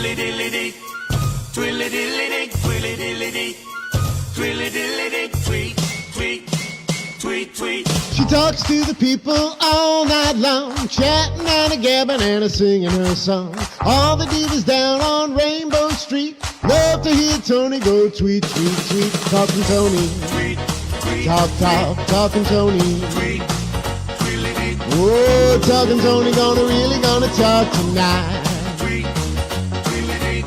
Twilly-dilly-dee, twilly-dilly-dee, twilly-dilly-dee, twilly-dilly-dee, tweet, tweet, tweet, tweet. She talks to the people all night long, chatting and a-gabbing and a-singing her song. All the divas down on Rainbow Street love to hear Toni go tweet, tweet, tweet. Talking Toni, Tweet, tweet, talk, talking Toni. tweet, twilly-dee, Oh, talking Toni really gonna talk tonight. tweet, twilly-dee.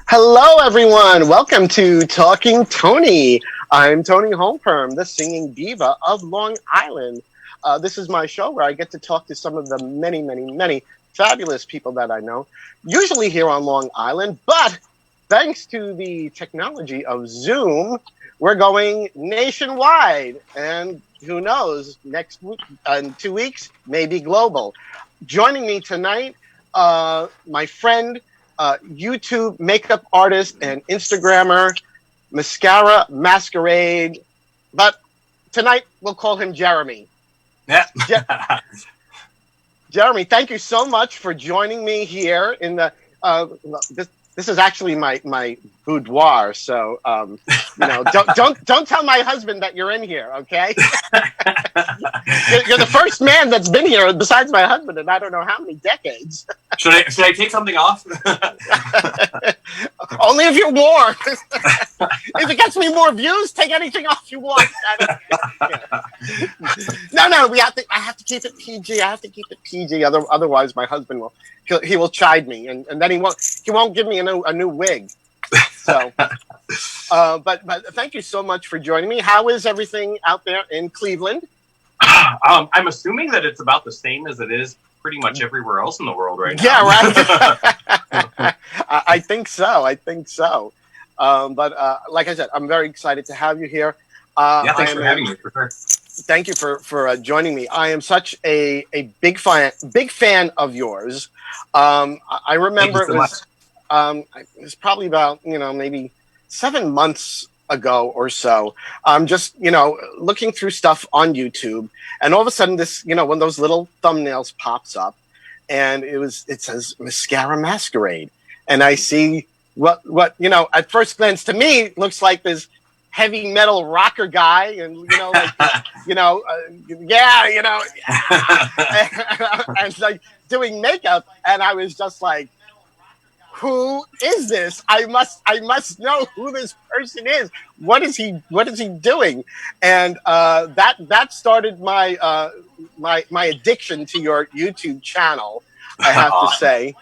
Hello, everyone. Welcome to Talking Toni. I'm Toni Homeperm, the singing diva of Long Island. This is my show where I get to talk to some of the many, many, many fabulous people that I know, usually here on Long Island. But thanks to the technology of Zoom, we're going nationwide. And who knows, next week, in 2 weeks, maybe global. Joining me tonight, my friend, YouTube makeup artist and Instagrammer, Mascara, Masquerade, but tonight we'll call him Jeremy. Yeah. Jeremy, thank you so much for joining me here in the. This is actually my boudoir, so don't tell my husband that you're in here, okay? You're the first man that's been here besides my husband in I don't know how many decades. Should I take something off? Only if you're warm. If it gets me more views, take anything off you want. No, I have to keep it PG. I have to keep it PG. Otherwise, my husband will chide me, and then he won't give me a new wig. So, but thank you so much for joining me. How is everything out there in Cleveland? I'm assuming that it's about the same as it is pretty much everywhere else in the world right now. Yeah, right. I think so. But like I said, I'm very excited to have you here. Thanks for having me. For sure. Thank you for joining me. I am such a big fan of yours. I remember it was probably about maybe 7 months ago or so. I'm just looking through stuff on YouTube, and all of a sudden this one of those little thumbnails pops up, and it says Mascara Masquerade, and I see what at first glance to me looks like this heavy metal rocker guy, and and like doing makeup, and I was just like, who is this? I must know who this person is. What is he doing? And that started my my addiction to your YouTube channel, I have to say.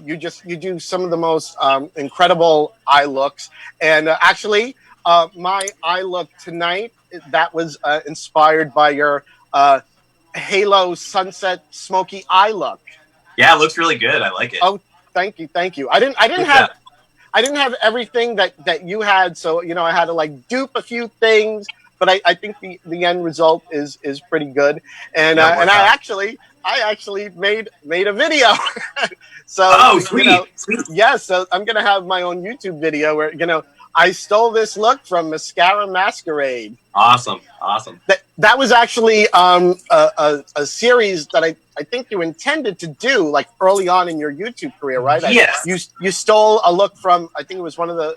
You do some of the most incredible eye looks, and actually my eye look tonight that was inspired by your Halo Sunset Smoky eye look. Yeah, it looks really good. I like it. Oh, thank you. I didn't have everything that you had, so I had to like dupe a few things, but I think the end result is pretty good. And I actually made a video. So sweet. Yes, so I'm gonna have my own YouTube video where I stole this look from Mascara Masquerade. Awesome. That was actually a series that I think you intended to do like early on in your YouTube career, right? Yes. You stole a look from, I think it was one of the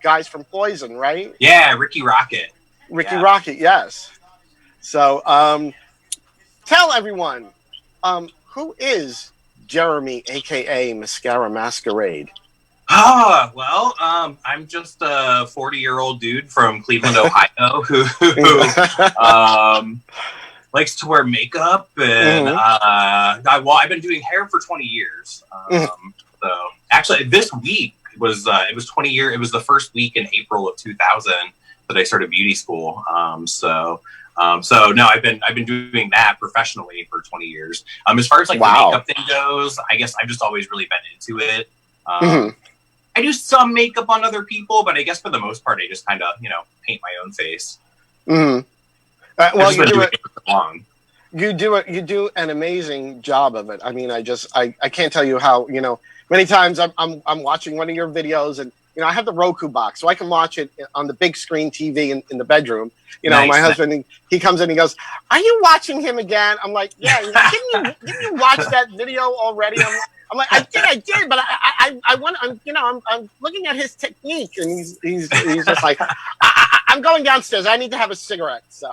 guys from Poison, right? Yeah, Ricky Rocket. Rocket, yes. So tell everyone, who is Jeremy, aka Mascara Masquerade? Well, I'm just a 40-year-old dude from Cleveland, Ohio, who likes to wear makeup, and I've been doing hair for 20 years. So actually, this week was it was 20 years. It was the first week in April of 2000 that I started beauty school. So no, I've been doing that professionally for 20 years. As far as like the makeup thing goes, I guess I've just always really been into it. I do some makeup on other people, but I guess for the most part, I just kind of, paint my own face. Well, you do an amazing job of it. I mean, I can't tell you how, many times I'm watching one of your videos, and I have the Roku box, so I can watch it on the big screen TV in the bedroom. Nice. My husband, he comes in, he goes, "Are you watching him again?" I'm like, "Yeah." He's like, didn't you watch that video already? I'm like, I did, but I want, I'm looking at his technique, and he's just like, I'm going downstairs. I need to have a cigarette. So,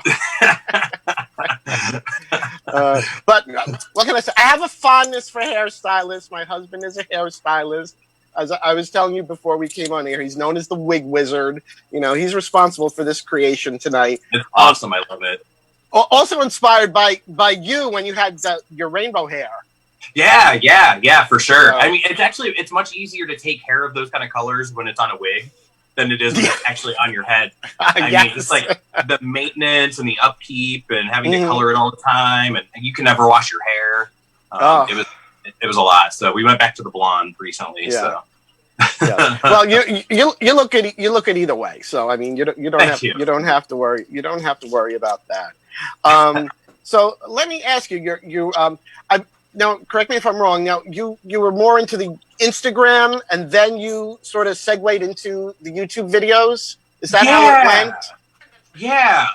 but what can I say? I have a fondness for hairstylists. My husband is a hairstylist. As I was telling you before we came on here, he's known as the wig wizard. He's responsible for this creation tonight. It's awesome. I love it. Also inspired by you when you had your rainbow hair. Yeah, for sure. I mean, it's much easier to take care of those kind of colors when it's on a wig than it is when it's actually on your head. I mean, it's like the maintenance and the upkeep and having to color it all the time, and you can never wash your hair. It was a lot. So we went back to the blonde recently. Yeah. So. Yeah. Well, you look at either way. So I mean, you don't have to worry. You don't have to worry about that. So let me ask you. Now, correct me if I'm wrong. Now, you were more into the Instagram, and then you sort of segued into the YouTube videos. Is that how it went? Yeah.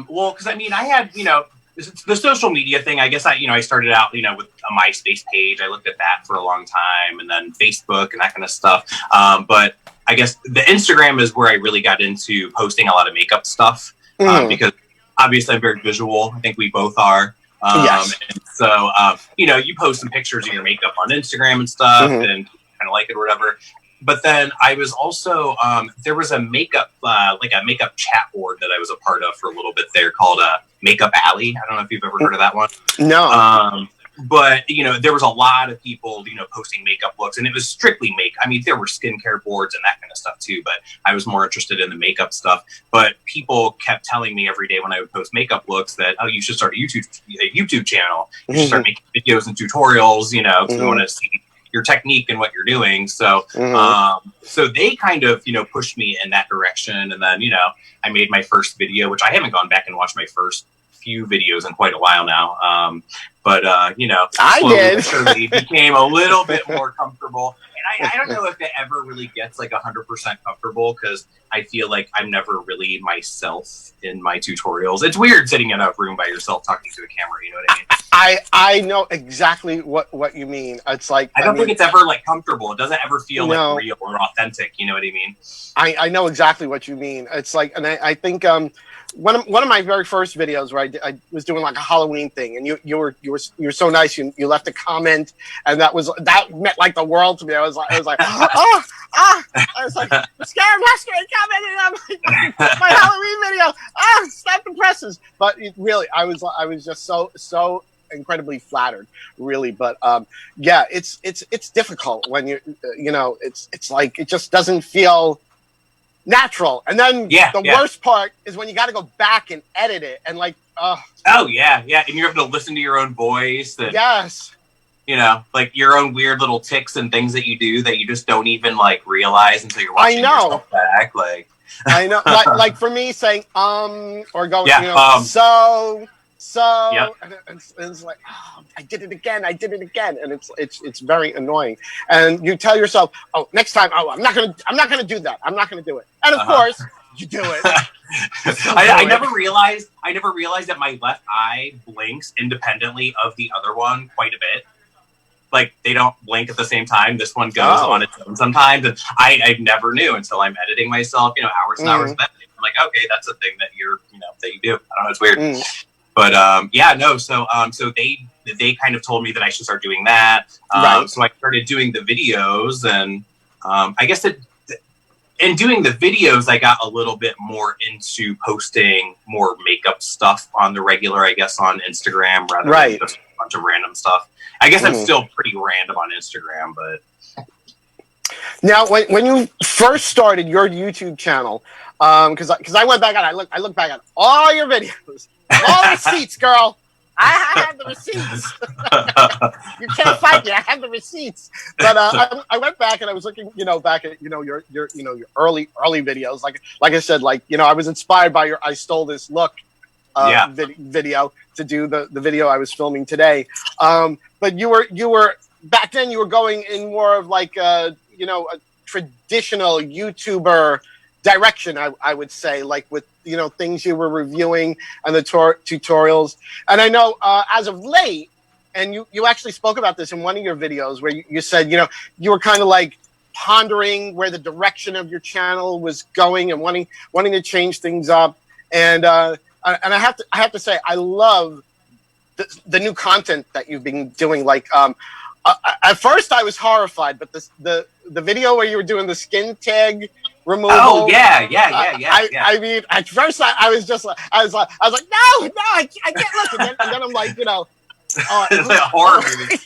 Well, because I mean, I had the social media thing. I guess I started out with a MySpace page. I looked at that for a long time, and then Facebook and that kind of stuff. But I guess the Instagram is where I really got into posting a lot of makeup stuff because obviously I'm very visual. I think we both are. Yes. And so, you post some pictures of your makeup on Instagram and stuff and kind of like it or whatever. But then I was also, there was a makeup chat board that I was a part of for a little bit there called Makeup Alley. I don't know if you've ever heard of that one. No. But, there was a lot of people, posting makeup looks, and it was strictly I mean, there were skincare boards and that kind of stuff too, but I was more interested in the makeup stuff. But people kept telling me every day when I would post makeup looks that, oh, you should start a YouTube channel. You should start making videos and tutorials, because we want to see your technique and what you're doing. So, so they kind of, pushed me in that direction. And then, I made my first video, which I haven't gone back and watched my first few videos in quite a while now. But slowly became a little bit more comfortable. And I don't know if it ever really gets like 100% comfortable because I feel like I'm never really myself in my tutorials. It's weird sitting in a room by yourself talking to a camera. You know what I mean? I know exactly what you mean. It's like I don't think it's ever like comfortable. It doesn't ever feel like real or authentic. You know what I mean? I know exactly what you mean. It's like, and I think one of my very first videos where I was doing like a Halloween thing, and you were so nice. You left a comment, and that meant like the world to me. I was like, I was like, Masquerade commented on my Halloween video. Stop the presses. But really, I was just so incredibly flattered, really. But it's difficult when it's like it just doesn't feel natural. And then the worst part is when you got to go back and edit it and like and you have to listen to your own voice and yes, like your own weird little tics and things that you do that you just don't even like realize until you're watching yourself back. Like I know, like for me saying or going and it's like, I did it again, and it's very annoying. And you tell yourself, next time, I'm not gonna do that. I'm not gonna do it. And of course, you do it. I never realized that my left eye blinks independently of the other one quite a bit. Like they don't blink at the same time. This one goes on its own sometimes, and I never knew until I'm editing myself. Hours and hours of editing. I'm like, okay, that's a thing that that you do. I don't know, it's weird. But so they kind of told me that I should start doing that. So I started doing the videos, and I guess in doing the videos, I got a little bit more into posting more makeup stuff on the regular, I guess, on Instagram rather than just a bunch of random stuff. I guess I'm still pretty random on Instagram, but now when you first started your YouTube channel, because I went back and I looked back at all your videos. All receipts, girl. I have the receipts. You can't fight me. I have the receipts. But I went back and I was looking, back at your early videos. Like I said, I was inspired by your "I Stole This Look" video to do the video I was filming today. But you were back then. You were going in more of like a traditional YouTuber direction, I would say, like with, you know, things you were reviewing and the tutorials. And I know as of late, and you actually spoke about this in one of your videos where you said, you know, you were kind of like pondering where the direction of your channel was going and wanting to change things up. And I have to say, I love the new content that you've been doing. Like, at first I was horrified, but the video where you were doing the skin tag removal. Oh yeah. I mean, at first I was like, no, I can't look. And then I'm like, you know, it's like a horror movie.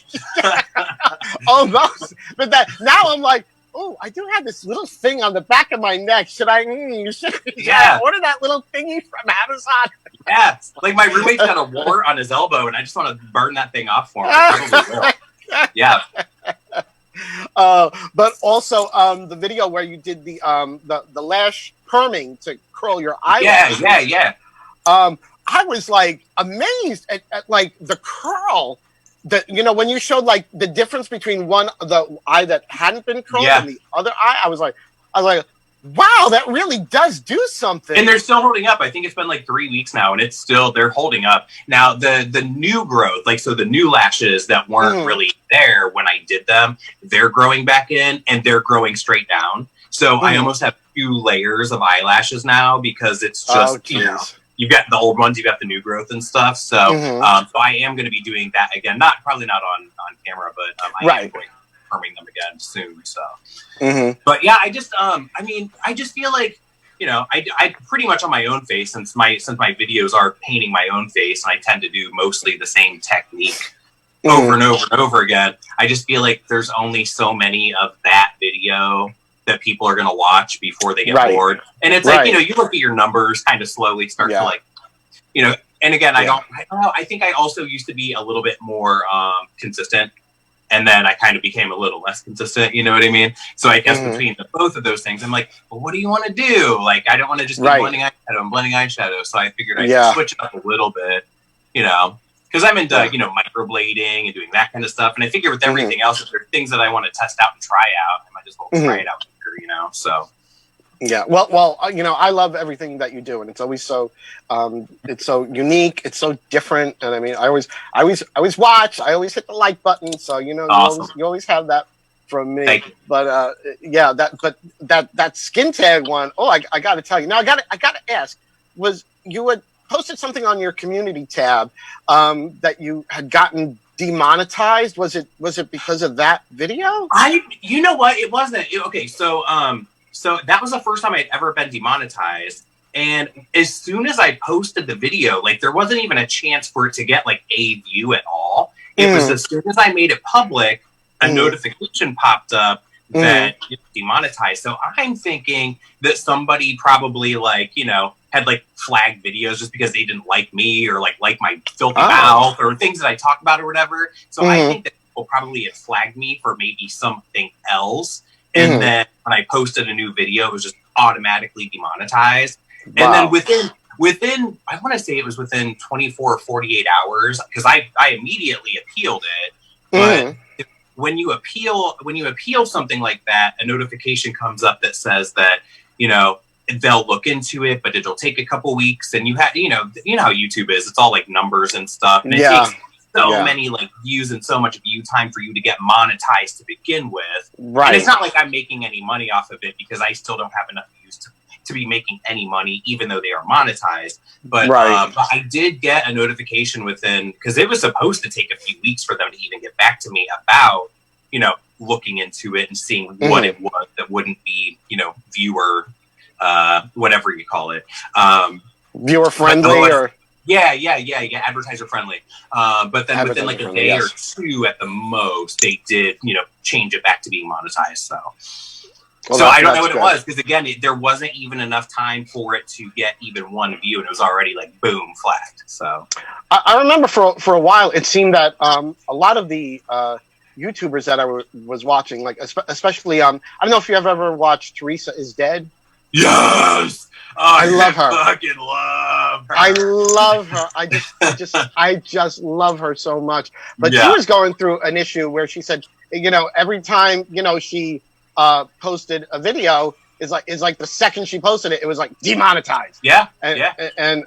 Almost. But now I'm like, oh, I do have this little thing on the back of my neck. Should I order that little thingy from Amazon? Yeah, like my roommate's got a wart on his elbow, and I just want to burn that thing off for him. I probably will. Yeah. But also the video where you did the lash perming to curl your eyelashes. Yeah. I was like amazed at like the curl. That, you know, when you showed like the difference between the eye that hadn't been curled and the other eye, I was like, wow, that really does do something. And they're still holding up. I think it's been like 3 weeks now, and they're holding up. Now the new growth, like, so the new lashes that weren't really there when I did them, they're growing back in, and they're growing straight down. So I almost have 2 layers of eyelashes now, because it's just, you know, you've got the old ones, you've got the new growth and stuff. So, so I am going to be doing that again. Probably not on camera, but I am going perming them again soon. So, but yeah, I just, I mean, I just feel like, you know, I pretty much on my own face, since my videos are painting my own face, and I tend to do mostly the same technique over and over and over again. I just feel like there's only so many of that video that people are going to watch before they get bored. And it's like, you know, you look at your numbers kind of slowly start to, like, you know, and again, I don't know. I think I also used to be a little bit more consistent, and then I kind of became a little less consistent. You know what I mean? So I guess between both of those things, I'm like, well, what do you want to do? Like, I don't want to just be blending eyeshadow and blending eyeshadow. So I figured I'd switch it up a little bit, you know, because I'm into, you know, microblading and doing that kind of stuff. And I figure with everything else, if there are things that I want to test out and try out, I might just try it out later, you know? So. Yeah, well, you know, I love everything that you do, and it's always so, it's so unique, it's so different, and I mean, I always watch, I always hit the like button, so you know, you always have that from me. But yeah, that skin tag one, I got to tell you, now I got to ask, was you had posted something on your community tab that you had gotten demonetized? Was it because of that video? You know what, it wasn't. Okay, so that was the first time I'd ever been demonetized. And as soon as I posted the video, like, there wasn't even a chance for it to get like a view at all. It was as soon as I made it public, a notification popped up that it's demonetized. So I'm thinking that somebody probably, like, you know, had like flagged videos just because they didn't like me, or like my filthy mouth, or things that I talk about or whatever. So I think that people probably had flagged me for maybe something else. And then when I posted a new video, it was just automatically demonetized. And then within, I want to say it was within 24 or 48 hours, because I immediately appealed it. But when you appeal something like that, a notification comes up that says that, you know, they'll look into it, but it'll take a couple weeks. And you know how YouTube is. It's all like numbers and stuff. And it takes so many like views and so much view time for you to get monetized to begin with. Right. And it's not like I'm making any money off of it, because I still don't have enough views to be making any money, even though they are monetized. But, but I did get a notification within, because it was supposed to take a few weeks for them to even get back to me about, you know, looking into it and seeing what it was that wouldn't be, you know, viewer, whatever you call it. Viewer friendly or... Yeah, advertiser friendly. But then within like a day or two at the most, they did, you know, change it back to being monetized. So, I don't know what it was, because again, there wasn't even enough time for it to get even one view, and it was already like boom, flagged. So, I remember for a while, it seemed that a lot of the YouTubers that I was watching, like especially I don't know if you have ever watched Teresa is Dead. Yes. I love her. Fucking love her. I love her. I just love her so much. But she was going through an issue where she said, you know, every time, you know, she posted a video, is like the second she posted it, it was like demonetized. Yeah, And, yeah. And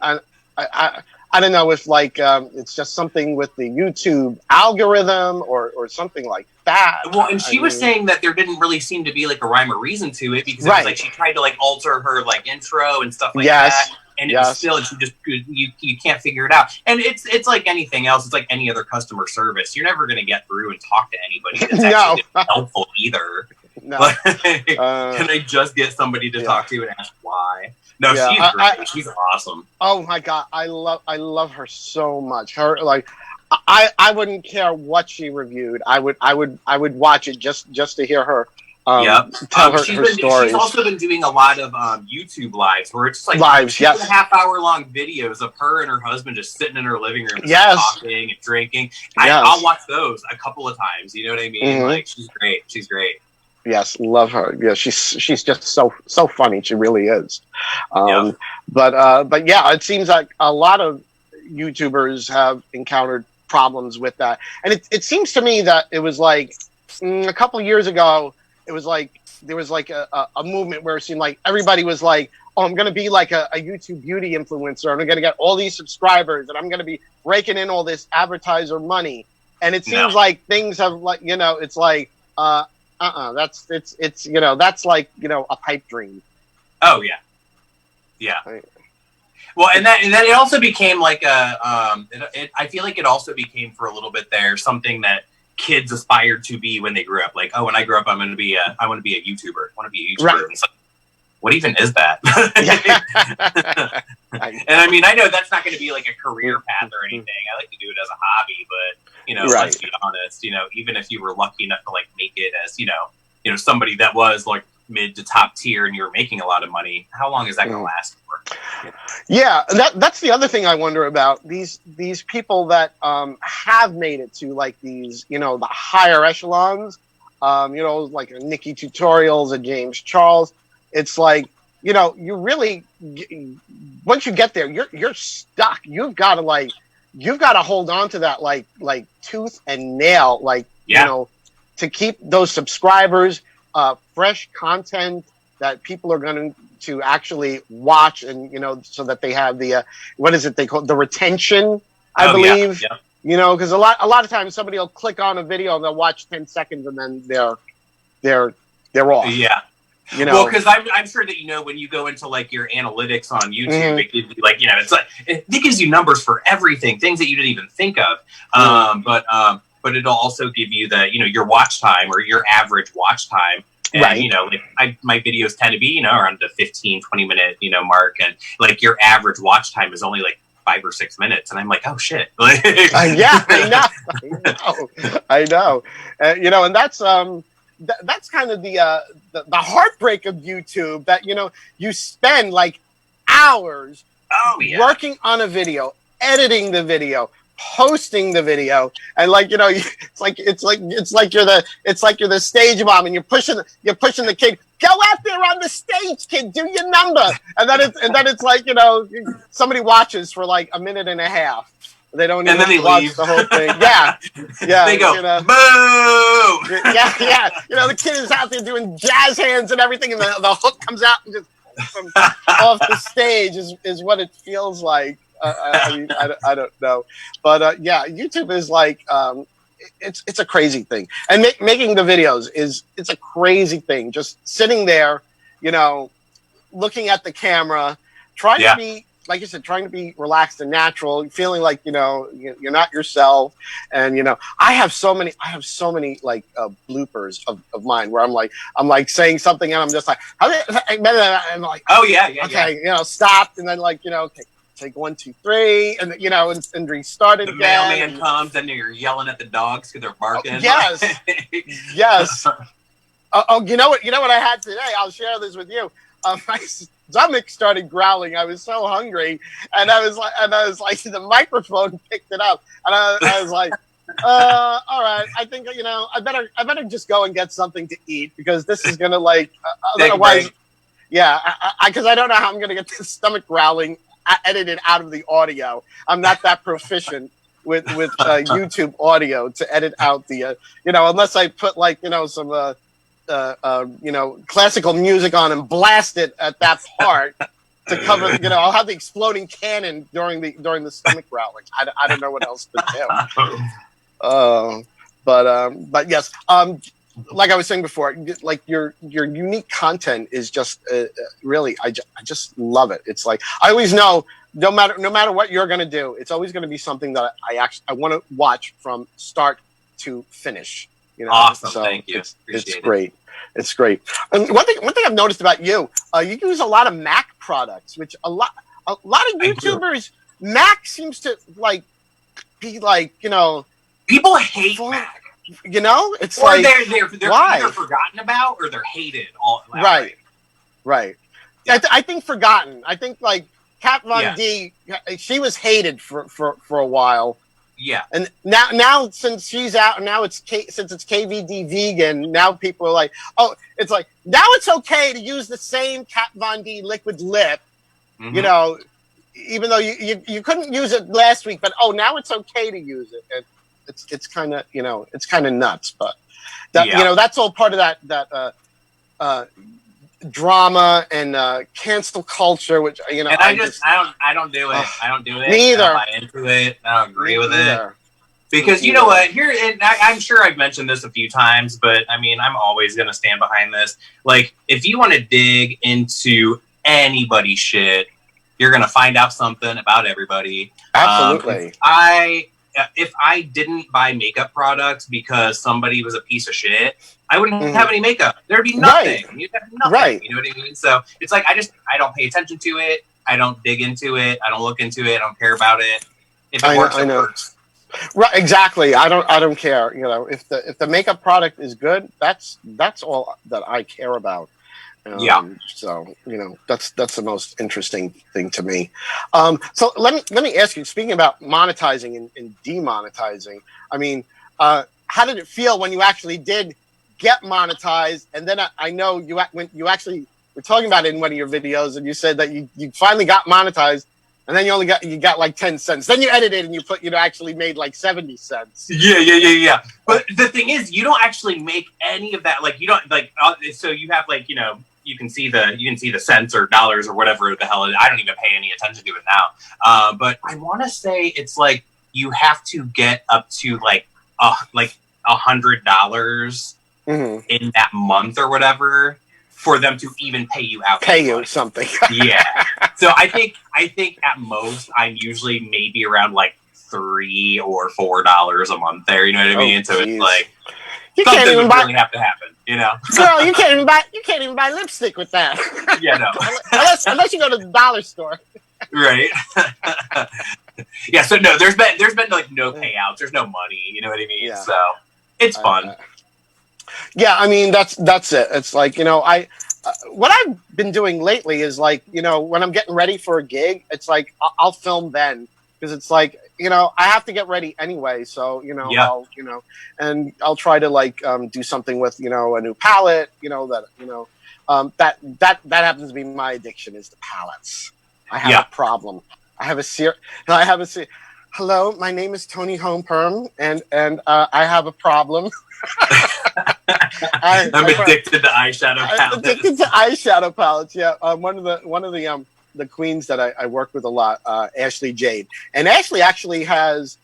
I don't know if like it's just something with the YouTube algorithm or something like that. Well, and she was saying that there didn't really seem to be like a rhyme or reason to it, because it was like she tried to like alter her like intro and stuff like that, and it was still, and she just you can't figure it out. And it's like anything else. It's like any other customer service. You're never going to get through and talk to anybody that's actually helpful either. No. Can I just get somebody to talk to and ask why? No, she's great. She's awesome. Oh my god, I love her so much. Her like, I wouldn't care what she reviewed. I would watch it just to hear her. Tell her stories. She's also been doing a lot of YouTube lives where it's like lives, 2.5 hour long videos of her and her husband just sitting in her living room, talking and drinking. I'll watch those a couple of times. You know what I mean? Mm-hmm. Like she's great. She's great. Yes, love her. Yeah, she's just so funny. She really is. But yeah, it seems like a lot of YouTubers have encountered problems with that, and it seems to me that it was like a couple of years ago. It was like there was like a movement where it seemed like everybody was like, "Oh, I'm going to be like a YouTube beauty influencer, and I'm going to get all these subscribers, and I'm going to be raking in all this advertiser money." And it seems like things have like it's like that's that's like a pipe dream. Oh yeah. Well, and then it also became like I feel like it also became for a little bit there something that kids aspired to be when they grew up. Like, oh, when I grow up, I want to be a YouTuber. I want to be a YouTuber. Right. And it's like, what even is that? And I mean, I know that's not going to be like a career path or anything. I like to do it as a hobby, but let's be honest. Even if you were lucky enough to like make it as somebody that was like mid to top tier and you were making a lot of money, how long is that going to last for? Yeah, that's the other thing I wonder about. These people that have made it to like these, the higher echelons, like a Nikki Tutorials, a James Charles. It's like, you really, once you get there, you're stuck. You've got to hold on to that like tooth and nail, to keep those subscribers, fresh content that people are going to actually watch, and so that they have the what is it they call the retention, I believe. Because a lot of times somebody will click on a video and they'll watch 10 seconds and then they're off. Yeah. Well, because I'm sure that when you go into like your analytics on YouTube, it gives you like it's like it gives you numbers for everything, things that you didn't even think of. But it'll also give you the your watch time or your average watch time. And, my videos tend to be around the 15-20 minute mark, and like your average watch time is only like 5 or 6 minutes, and I'm like, oh shit. Yeah, I know. And that's kind of the heartbreak of YouTube, that you spend like hours working on a video, editing the video, posting the video, and like it's like you're the stage mom, and you're pushing the kid, go out there on the stage, kid, do your number, and then it's like somebody watches for like a minute and a half. They don't even watch the whole thing. Yeah. They go, boo! Yeah. The kid is out there doing jazz hands and everything, and the hook comes out and just off the stage is what it feels like. I don't know, but YouTube is like it's a crazy thing, and making the videos it's a crazy thing. Just sitting there, looking at the camera, trying to be, like you said, trying to be relaxed and natural, feeling like you're not yourself. And I have so many like bloopers of mine where I'm like saying something and I'm just like, I'm like, oh yeah, okay, stop, and then like okay. Take 1, 2, 3, and and restart it. The mailman comes and you're yelling at the dogs because they're barking. Oh, yes, yes. You know what I had today? I'll share this with you. My stomach started growling. I was so hungry, and I was like, the microphone picked it up, and I was like, all right. I think I better just go and get something to eat, because this is gonna like otherwise. Yeah, because I don't know how I'm gonna get this stomach growling edited out of the audio. I'm not that proficient with YouTube audio to edit out the unless I put like some classical music on and blast it at that part to cover. I'll have the exploding cannon during the stomach growl. Like I don't know what else to do. But yes, like I was saying before, like your unique content is just really, I just love it. It's like I always know, no matter what you're going to do, it's always going to be something that I want to watch from start to finich. Awesome, so thank you. It's great. It's great. And one thing I've noticed about you, you use a lot of Mac products, which a lot of YouTubers, Mac seems to be people hate Mac. It's or like they're why? either forgotten about or they're hated all right. Yeah. I think forgotten. I think like Kat Von D, she was hated for a while. Yeah. And now since she's out, now since it's KVD vegan, now people are like, oh, it's like now it's okay to use the same Kat Von D liquid lip, even though you couldn't use it last week, but now it's okay to use it. And it's kind of it's kind of nuts, but that's all part of that drama and cancel culture, which and I don't do it. I don't do it. Me either. I don't buy into it. I don't agree with it. Because you know what? Here, and I'm sure I've mentioned this a few times, but I mean, I'm always going to stand behind this. Like, if you want to dig into anybody's shit, you're going to find out something about everybody. Absolutely. If I didn't buy makeup products because somebody was a piece of shit, I wouldn't have any makeup. There'd be nothing. Right. You'd have nothing. Right. You know what I mean? So it's like I don't pay attention to it. I don't dig into it. I don't look into it. I don't care about it. If it works, it works. Right. Exactly. I don't care. If the makeup product is good, that's all that I care about. So that's the most interesting thing to me. So let me ask you. Speaking about monetizing and demonetizing, I mean, how did it feel when you actually did get monetized? And then I know when you actually were talking about it in one of your videos, and you said that you finally got monetized, and then you got like 10 cents. Then you edited and you put actually made like 70 cents. Yeah. But the thing is, you don't actually make any of that. Like you don't so you have like you can see the cents or dollars or whatever the hell. I don't even pay any attention to it now. But I want to say it's like you have to get up to like $100 in that month or whatever for them to even pay you out. Pay you something. Yeah. So I think at most I'm usually maybe around like $3 or $4 a month there. You know what I mean? So it's like something would really have to happen. Girl, you can't even buy lipstick with that. Yeah, no. unless you go to the dollar store. Right. Yeah. So no, there's been like no payouts. There's no money. You know what I mean? Yeah. So it's fun. Yeah, I mean that's it. It's like what I've been doing lately is like when I'm getting ready for a gig, it's like I'll film then because it's like I have to get ready anyway. So I'll try to do something with a new palette. That happens to be my addiction is the palettes. I have a problem. I have a hello, my name is Toni Homeperm, and I have a problem. I'm addicted to eyeshadow palettes. I'm addicted to eyeshadow palettes. Yeah, one of the queens that I work with a lot, Ashley Jade, and Ashley actually has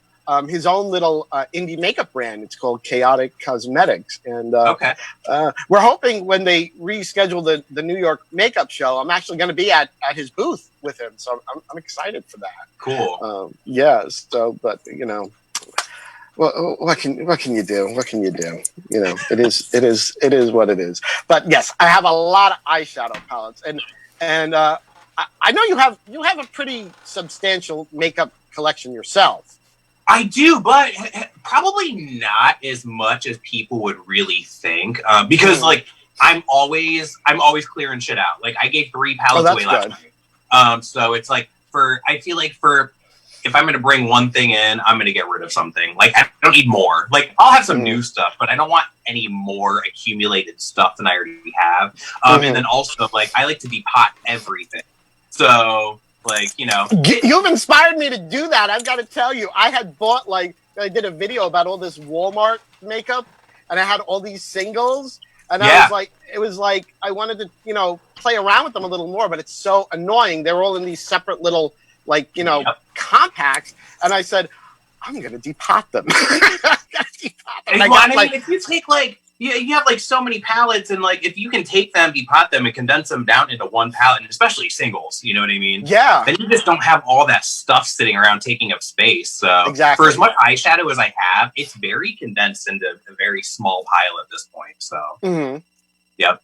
his own little indie makeup brand. It's called Chaotic Cosmetics, and we're hoping when they reschedule the New York makeup show, I'm actually going to be at his booth with him. So I'm excited for that. Cool. So, but well, what can you do? What can you do? It is what it is. But yes, I have a lot of eyeshadow palettes, and I know you have a pretty substantial makeup collection yourself. I do, but probably not as much as people would really think. Because like I'm always clearing shit out. Like I gave 3 palettes away last night. So it's like I feel like if I'm going to bring one thing in, I'm going to get rid of something. Like I don't need more. Like I'll have some new stuff, but I don't want any more accumulated stuff than I already have. And then also like I like to depot everything. So like, you've inspired me to do that. I've got to tell you, I had bought I did a video about all this Walmart makeup and I had all these singles And Yeah. it was like I wanted to, play around with them a little more, but it's so annoying. They're all in these separate little, compacts. And I said, I'm going to depot them. And I mean, if you take you have so many palettes, and if you can take them, depot them, and condense them down into one palette, and especially singles, you know what I mean? Yeah. Then you just don't have all that stuff sitting around taking up space. So exactly. For as much eyeshadow as I have, it's very condensed into a very small pile at this point. So, Yep.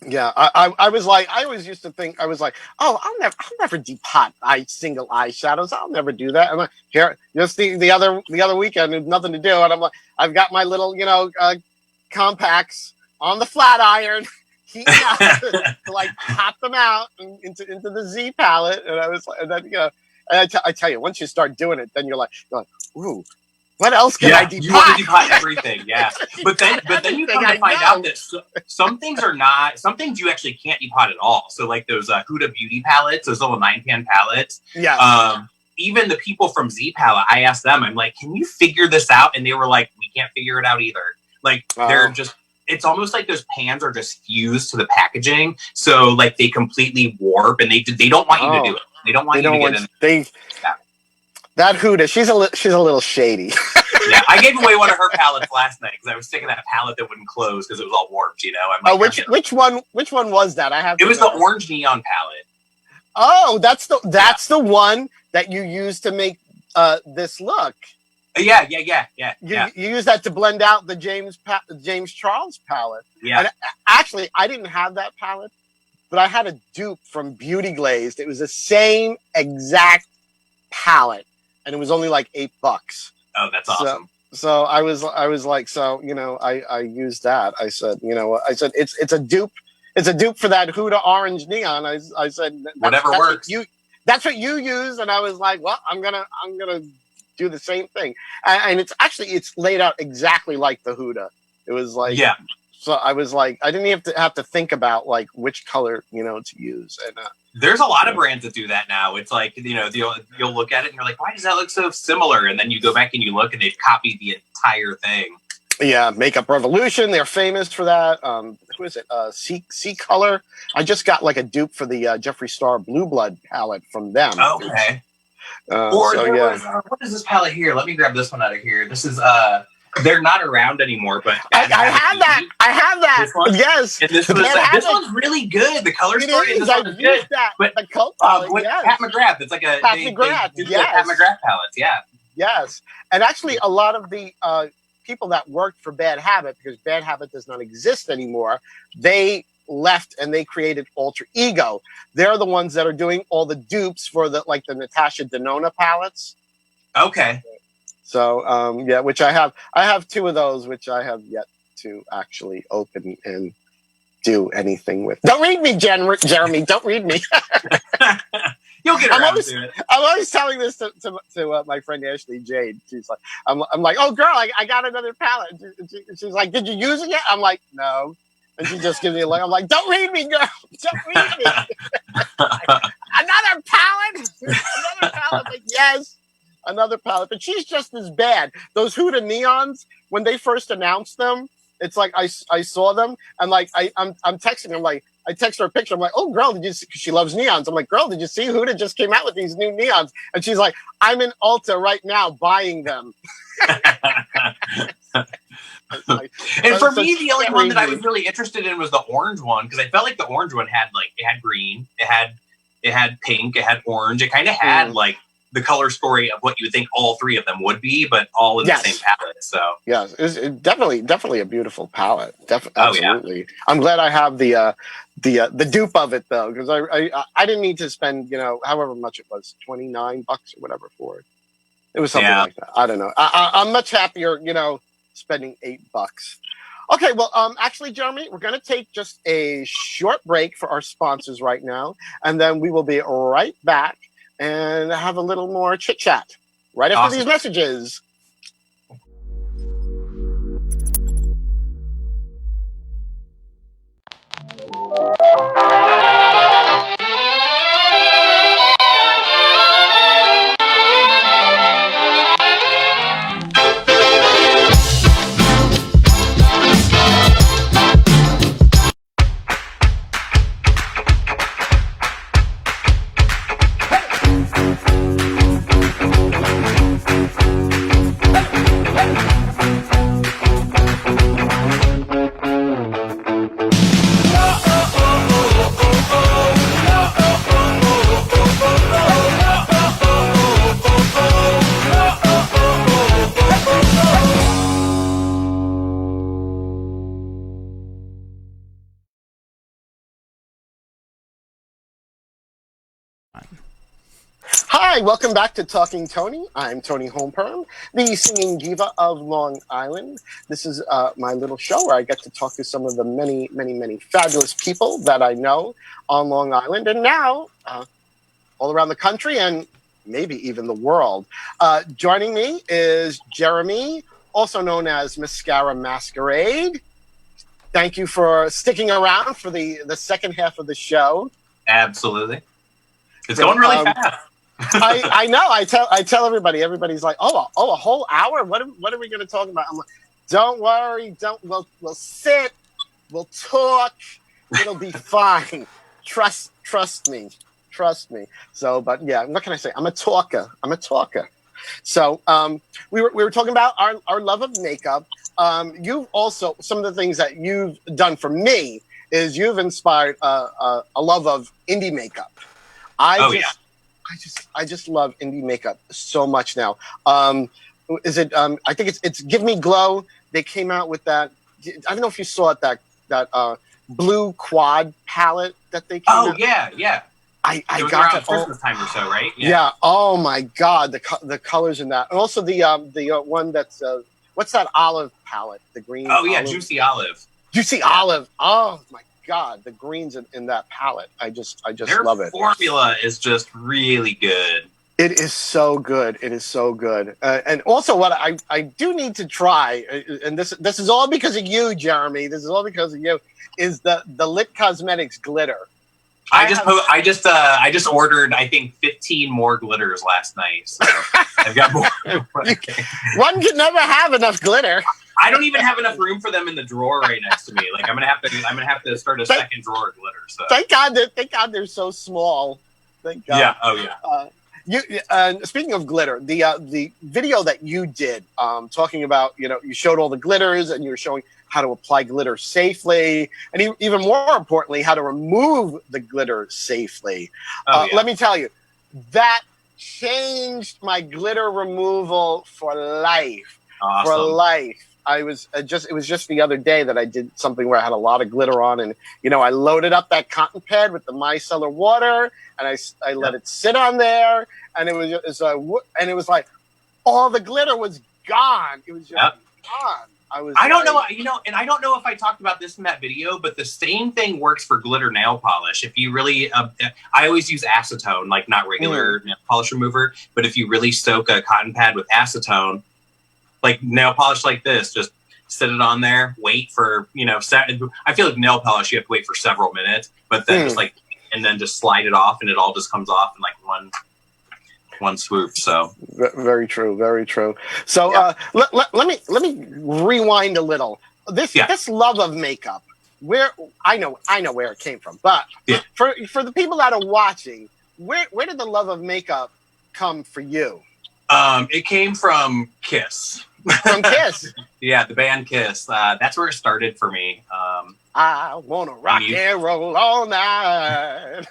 Yeah, I was like, I always used to think, I was like, oh, I'll never depot single eyeshadows. I'll never do that. I'm like, here, just the other weekend, there's nothing to do, and I'm like, I've got my little, compacts on the flat iron, heating up to pop them out into the Z palette, and I was like, and then and I tell you, once you start doing it, then you're like, ooh. What else can I depot? You want to depot everything, yeah. But then you come to find out that some things you actually can't depot at all. So those Huda Beauty palettes, those little 9-pan palettes. Yeah. Even the people from Z Palette, I asked them, I'm like, can you figure this out? And they were like, we can't figure it out either. They're just, it's almost like those pans are just fused to the packaging. So they completely warp, and they don't want you to do it. They don't want you to get in. That Huda, she's a little shady. Yeah, I gave away one of her palettes last night because I was sticking that palette that wouldn't close because it was all warped. I'm like, which one was that? It was the orange neon palette. Oh, that's the one that you used to make this look. Yeah. You use that to blend out the James Charles palette. Yeah. And actually, I didn't have that palette, but I had a dupe from Beauty Glazed. It was the same exact palette, and it was only like $8. Oh, that's awesome. So I was like, I used that. I said, it's a dupe. It's a dupe for that Huda orange neon. I said, whatever works. That's what you use. And I was like, well, I'm gonna do the same thing. And it's laid out exactly like the Huda. It was like, yeah. So I was like, I didn't have to think about which color, to use. And there's a lot of brands that do that now. It's like, you'll look at it and you're like, why does that look so similar? And then you go back and you look and they've copied the entire thing. Yeah, Makeup Revolution, they're famous for that. Who is it? C Color. I just got a dupe for the Jeffree Star Blue Blood palette from them. Okay. What is this palette here? Let me grab this one out of here. This is they're not around anymore, but I have that. I have that. This one? Yes. And this one's really good. The color story in this one is good. That. But the cult palette, yes. Pat McGrath. It's like a Pat McGrath. Yes. Pat McGrath palettes. Yeah. Yes. And actually, a lot of the people that worked for Bad Habit, because Bad Habit does not exist anymore, they left and they created Alter Ego. They're the ones that are doing all the dupes for the Natasha Denona palettes. Okay. So which I have 2 of those, which I have yet to actually open and do anything with. Don't read me, Jeremy. Don't read me. You'll get around to it. I'm always telling this to my friend Ashley Jade. She's like, I'm like, oh girl, I got another palette. She's like, did you use it yet? I'm like, no. And she just gives me a look. I'm like, don't read me, girl. Don't read me. Another palette. Another palette. Like, yes. Another palette, but she's just as bad. Those Huda neons, when they first announced them, it's like I saw them and I'm texting her, like I text her a picture. I'm like, oh girl, did you see? 'Cause she loves neons. I'm like, girl, did you see Huda just came out with these new neons? And she's like, I'm in Ulta right now buying them. And for me, the only one that I was really interested in was the orange one, because I felt like the orange one had it had green, it had pink, it had orange, it kind of had the color story of what you would think all 3 of them would be, but all in the same palette. So yes, it's definitely a beautiful palette. Absolutely. Yeah. I'm glad I have the dupe of it though, because I didn't need to spend however much it was, $29 or whatever for it. It was something like that. I don't know. I'm much happier spending $8. Okay, well, actually, Jeremy, we're going to take just a short break for our sponsors right now, and then we will be right back and have a little more chit-chat right after these messages. Hi, welcome back to Talking Tony. I'm Toni Homeperm, the singing diva of Long Island. This is my little show where I get to talk to some of the many, many, many fabulous people that I know on Long Island and now all around the country and maybe even the world. Joining me is Jeremy, also known as Masquerade. Thank you for sticking around for the second half of the show. Absolutely. It's going really fast. I know. I tell everybody. Everybody's like, a whole hour. What are we going to talk about? I'm like, don't worry. We'll sit. We'll talk. It'll be fine. Trust me. So, but yeah, what can I say? I'm a talker. So, we were talking about our love of makeup. You've also, some of the things that you've done for me is you've inspired a love of indie makeup. I just love indie makeup so much now. I think it's Give Me Glow. They came out with that. I don't know if you saw it, that blue quad palette that they came out. Oh yeah. I it got around Christmas time or so, right? Yeah. Oh my God, the colors in that, and also the one that's what's that olive palette? The green. Oh yeah, olive? Juicy Olive. Juicy Olive. Oh my God, the greens in that palette. I just Their love it. formula is just really good. It is so good. And also, what I do need to try, and this is all because of you, Jeremy. This is all because of you. Is the Lit Cosmetics glitter? I just ordered, I think, 15 more glitters last night. So I've got more. One can never have enough glitter. I don't even have enough room for them in the drawer right next to me. Like I'm gonna have to start a second drawer of glitter. So thank God they're so small. Thank God. Yeah. Oh yeah. Speaking of glitter, the video that you did talking about, you showed all the glitters and you were showing how to apply glitter safely, and even more importantly, how to remove the glitter safely. Let me tell you, that changed my glitter removal for life. Awesome. For life. It was just the other day that I did something where I had a lot of glitter on, and I loaded up that cotton pad with the micellar water, and I let it sit on there, and it was like all the glitter was gone. It was just gone. I don't know if I talked about this in that video, but the same thing works for glitter nail polish. If you really, I always use acetone, like not regular nail polish remover, but if you really soak a cotton pad with acetone, like nail polish like this, just sit it on there, wait for, I feel like nail polish, you have to wait for several minutes, but then just slide it off and it all just comes off in like one swoop. So very true. So let me rewind a little. This love of makeup, where I know where it came from, but for the people that are watching, where did the love of makeup come for you? It came from Kiss. From Kiss? Yeah, the band Kiss. That's where it started for me. I want to rock and roll all night.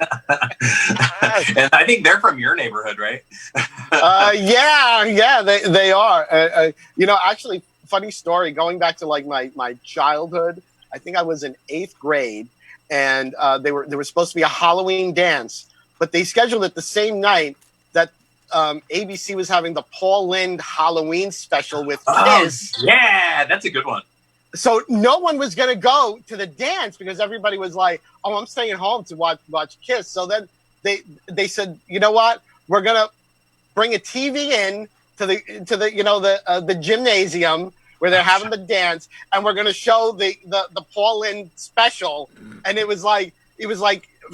And I think they're from your neighborhood, right? Yeah, they are. Actually, funny story, going back to like my childhood, I think I was in 8th grade, and there was supposed to be a Halloween dance, but they scheduled it the same night that ABC was having the Paul Lynde Halloween special with Kiss. Yeah, that's a good one. So no one was going to go to the dance because everybody was like, "Oh, I'm staying home to watch Kiss." So then they said, "You know what? We're going to bring a TV in to the gymnasium where they're having the dance, and we're going to show the Paul Lynde special." And it was like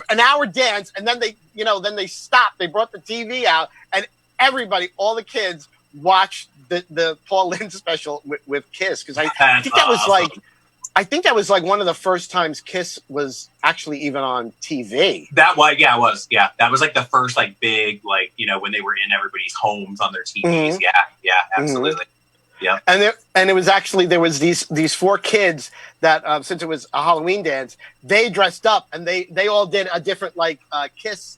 an hour dance, and then they stopped. They brought the TV out, and everybody, all the kids, watched the Paul Lynde special with Kiss, because I think that was awesome. I think that was like one of the first times Kiss was actually even on TV. It was. Yeah, that was like the first like big when they were in everybody's homes on their TVs. Mm-hmm. Yeah, absolutely. Mm-hmm. Yeah, and it was actually, there was these 4 kids that since it was a Halloween dance, they dressed up and they all did a different Kiss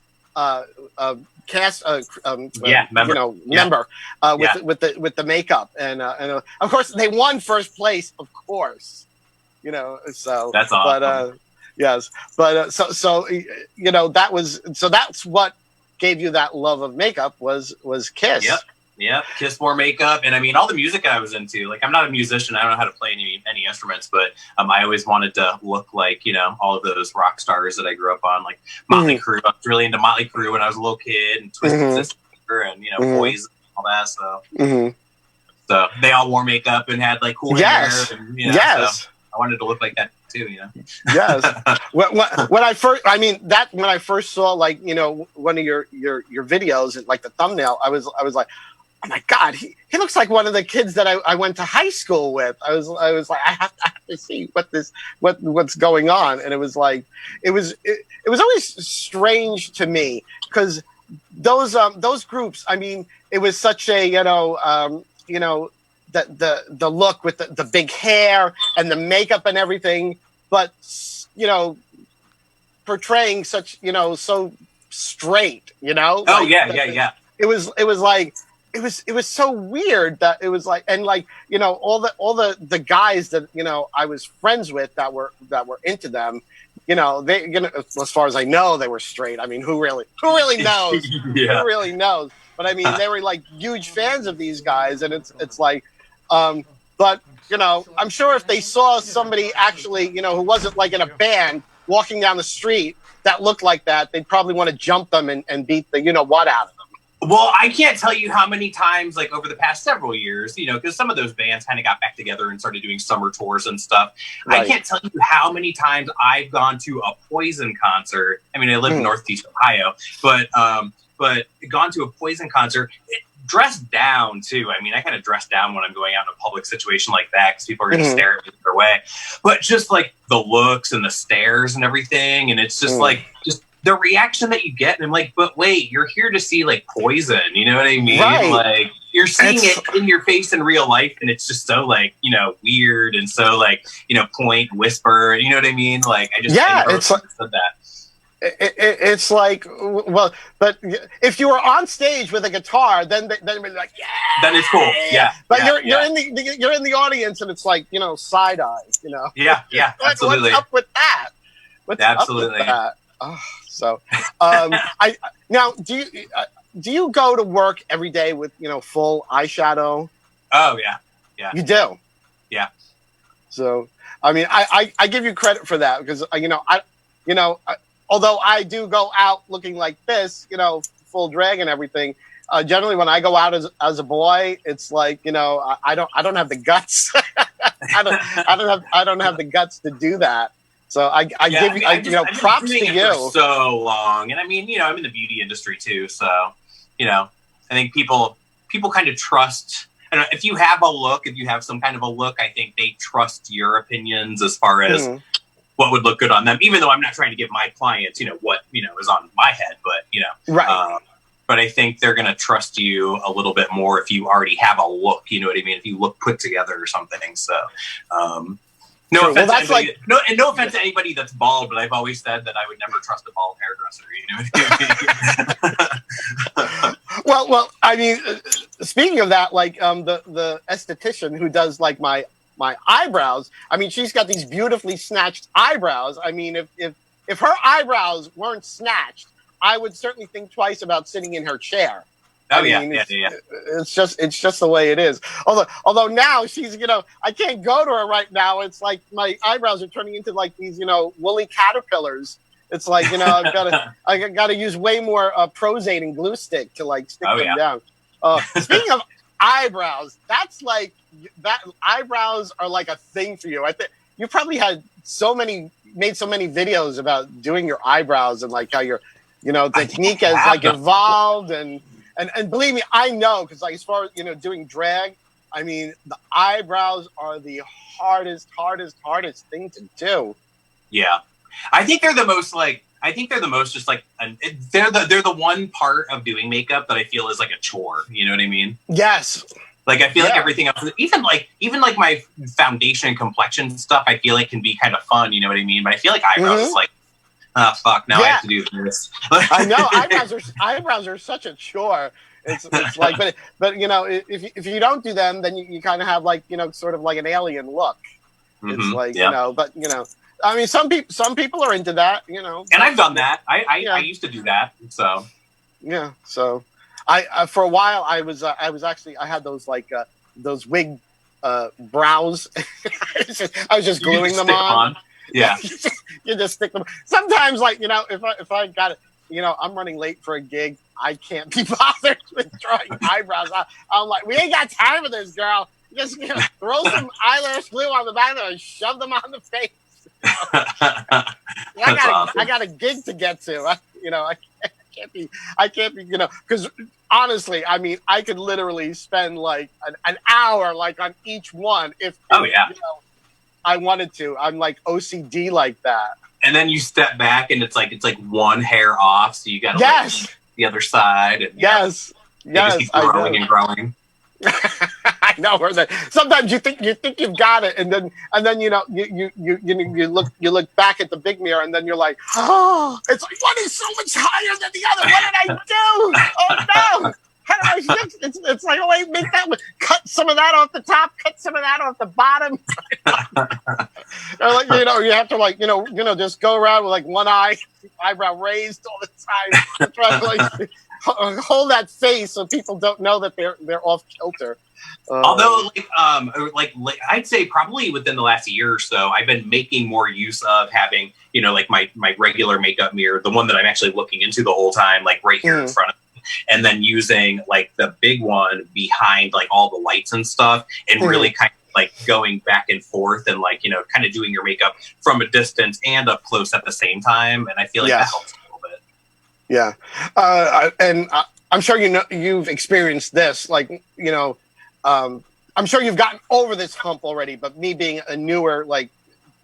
cast member with the makeup, and of course they won first place, of course, so that's awesome. But yes, but that's what gave you that love of makeup was Kiss. Yep. Kiss wore makeup, and I mean all the music I was into. Like I'm not a musician, I don't know how to play any instruments, but I always wanted to look like all of those rock stars that I grew up on, like Motley Crue. I was really into Motley Crue when I was a little kid, and Twisted Sister, and Boys, and all that. So they all wore makeup and had like cool hair, and so I wanted to look like that too. Yes. When I first saw like one of your videos and like the thumbnail, I was like, oh my God, he looks like one of the kids that I went to high school with. I was like, I have to see what's going on. And it was like, it was always strange to me because those groups, I mean, it was such a, the look with the big hair and the makeup and everything, but, portraying such, so straight, Oh, like, yeah. It was like, it was so weird that it was like, and like, all the guys that, I was friends with that were into them, they, as far as I know, they were straight. I mean, who really knows? Yeah. Who really knows? But I mean, they were like huge fans of these guys, and it's like, but I'm sure if they saw somebody actually, who wasn't like in a band walking down the street that looked like that, they'd probably want to jump them and beat the what out of them. Well, I can't tell you how many times, like over the past several years, because some of those bands kind of got back together and started doing summer tours and stuff. Right. I can't tell you how many times I've gone to a Poison concert. I mean, I live in Northeast Ohio, but gone to a Poison concert, dressed down too. I mean, I kind of dress down when I'm going out in a public situation like that because people are going to stare at me their way. But just like the looks and the stares and everything, and it's just like the reaction that you get, and I'm like, but wait, you're here to see like Poison, you know what I mean? Right. Like you're seeing it in your face in real life, and it's just so like weird and so like point, whisper, you know what I mean? Like it's like said that. It's like, well, but if you were on stage with a guitar, then we'd be like, yeah, then it's cool, yeah. But you're in the audience, and it's like side eye, Yeah, absolutely. What's up with that? What's absolutely. up with that? Oh, so, now do you go to work every day with full eyeshadow? Oh yeah. You do? Yeah. So I mean, I give you credit for that because although I do go out looking like this, full drag and everything. Generally, when I go out as a boy, it's like I don't have the guts. I don't have the guts to do that. So I give you props to you. For so long, and I mean I'm in the beauty industry too, so I think people kind of trust. I don't know, if you have some kind of a look, I think they trust your opinions as far as what would look good on them. Even though I'm not trying to give my clients what is on my head, but right. But I think they're going to trust you a little bit more if you already have a look. You know what I mean? If you look put together or something. So. No offense, well, no offense to anybody that's bald, but I've always said that I would never trust a bald hairdresser. Well, I mean, speaking of that, like the esthetician who does like my eyebrows. I mean, she's got these beautifully snatched eyebrows. I mean, if her eyebrows weren't snatched, I would certainly think twice about sitting in her chair. Oh, It's just the way it is. Although now she's, I can't go to her right now. It's like my eyebrows are turning into like these, woolly caterpillars. It's like, I gotta use way more Prozade and glue stick to like stick them down. Speaking of eyebrows, that's like that. Eyebrows are like a thing for you. I think you probably made so many videos about doing your eyebrows and like how your, technique has like evolved and believe me, I know, because like as far as doing drag, I mean the eyebrows are the hardest thing to do. Yeah, I think they're the most just like they're the one part of doing makeup that I feel is like a chore. You know what I mean? Yes. Like I feel like everything else, even like my foundation and complexion stuff, I feel like can be kind of fun. You know what I mean? But I feel like eyebrows is like. Oh, fuck, now I have to do this. I know, eyebrows are such a chore. It's like, but if you don't do them, then you kind of have like, sort of like an alien look. It's like, but I mean, some people are into that, And I've done that. I used to do that, so. Yeah. So, I for a while I was actually I had those like those wig brows. I was just You gluing them stick on. Yeah. You just stick them. Sometimes, like if I got it, I'm running late for a gig. I can't be bothered with drawing eyebrows. I'm like, we ain't got time for this, girl. Just throw some eyelash glue on the back and shove them on the face. I got a gig to get to. I can't be, because honestly, I mean, I could literally spend like an hour like on each one if I wanted to. I'm like OCD like that. And then you step back and it's like one hair off, so you got to like the other side. And, yes, just keep growing and growing. I know. Sometimes you think you've got it, and then you look back at the big mirror, and then you're like, oh, it's like one is so much higher than the other. What did I do? Oh no! How did I fix it? It's like, oh wait, make that one. Cut some of that off the top. Cut some of that off the bottom. Like, you have to like just go around with like one eyebrow raised all the time. Try to like hold that face so people don't know that they're off kilter. Although, like I'd say probably within the last year or so, I've been making more use of having, like my regular makeup mirror, the one that I'm actually looking into the whole time, like right here in front of me, and then using like the big one behind like all the lights and stuff, and really kind of like going back and forth and like, kind of doing your makeup from a distance and up close at the same time. And I feel like that helps a little bit. Yeah. And I'm sure you've experienced this, like, I'm sure you've gotten over this hump already, but me being a newer, like,